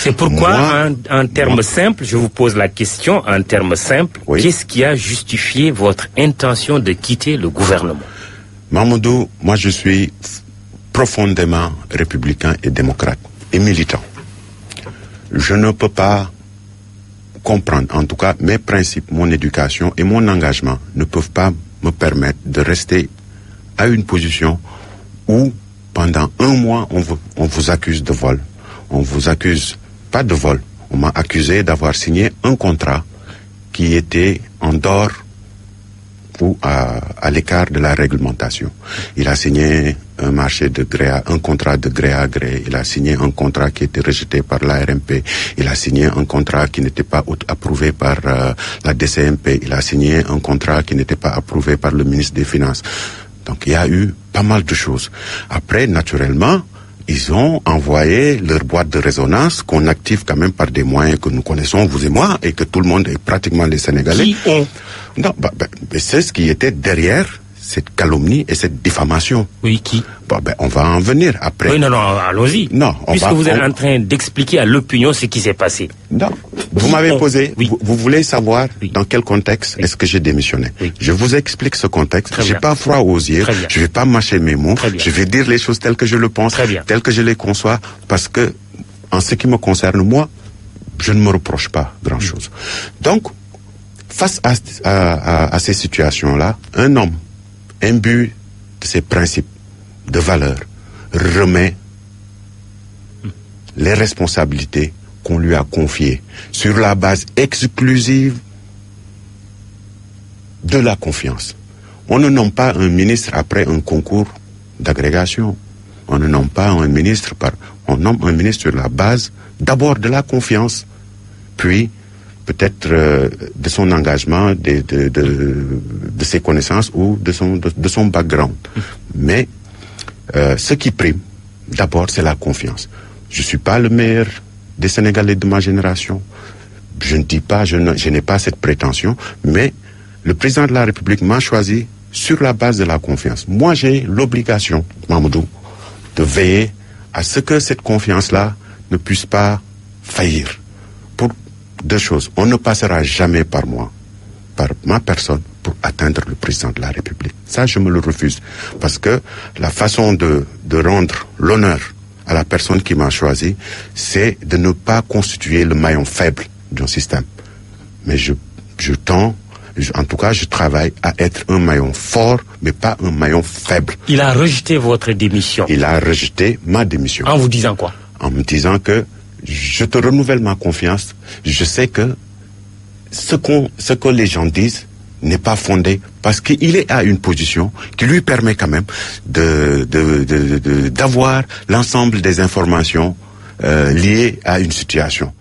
C'est pourquoi, en termes simples, je vous pose la question, en termes simples, qu'est-ce qui a justifié votre intention de quitter le gouvernement? Mamadou, moi je suis profondément républicain et démocrate et militant. Je ne peux pas comprendre, en tout cas mes principes, mon éducation et mon engagement ne peuvent pas me permettre de rester à une position où pendant un mois on vous accuse de vol. On vous accuse pas de vol, on m'a accusé d'avoir signé un contrat qui était en dehors ou à l'écart de la réglementation. Il a signé un contrat de gré à gré. Il a signé un contrat qui était rejeté par l'ARMP. Il a signé un contrat qui n'était pas approuvé par la DCMP. Il a signé un contrat qui n'était pas approuvé par le ministre des Finances. Donc il y a eu pas mal de choses. Après, naturellement, ils ont envoyé leur boîte de résonance qu'on active quand même par des moyens que nous connaissons, vous et moi, et que tout le monde, et pratiquement les Sénégalais. Qui ont? Non, c'est ce qui était derrière cette calomnie et cette diffamation. Oui, qui? On va en venir après. Oui, non, allons-y. Non, puisque vous êtes en train d'expliquer à l'opinion ce qui s'est passé. Non, vous m'avez posé, oui. vous voulez savoir dans quel contexte est-ce que j'ai démissionné. Oui. Je vous explique ce contexte. Très J'ai bien. pas froid aux yeux. Je vais pas mâcher mes mots. Je vais dire les choses telles que je le pense, telles que je les conçois, parce que en ce qui me concerne, moi, je ne me reproche pas grand-chose. Donc, face à ces situations-là, un homme imbu de ses principes, de valeurs, remet les responsabilités qu'on lui a confiées sur la base exclusive de la confiance. On ne nomme pas un ministre après un concours d'agrégation. On ne nomme pas un ministre on nomme un ministre sur la base d'abord de la confiance, puis peut-être de son engagement, de ses connaissances ou de son background. Mais ce qui prime, d'abord, c'est la confiance. Je ne suis pas le meilleur des Sénégalais de ma génération. Je ne dis pas, je n'ai pas cette prétention, mais le président de la République m'a choisi sur la base de la confiance. Moi, j'ai l'obligation, Mamadou, de veiller à ce que cette confiance-là ne puisse pas faillir. Pour deux choses. On ne passera jamais par moi, par ma personne, pour atteindre le président de la République. Ça, je me le refuse. Parce que la façon de rendre l'honneur à la personne qui m'a choisi, c'est de ne pas constituer le maillon faible d'un système. Mais en tout cas, je travaille à être un maillon fort, mais pas un maillon faible. Il a rejeté votre démission. Il a rejeté ma démission. En vous disant quoi? En me disant que je te renouvelle ma confiance. Je sais que ce que les gens disent n'est pas fondé parce qu'il est à une position qui lui permet quand même d'avoir l'ensemble des informations liées à une situation.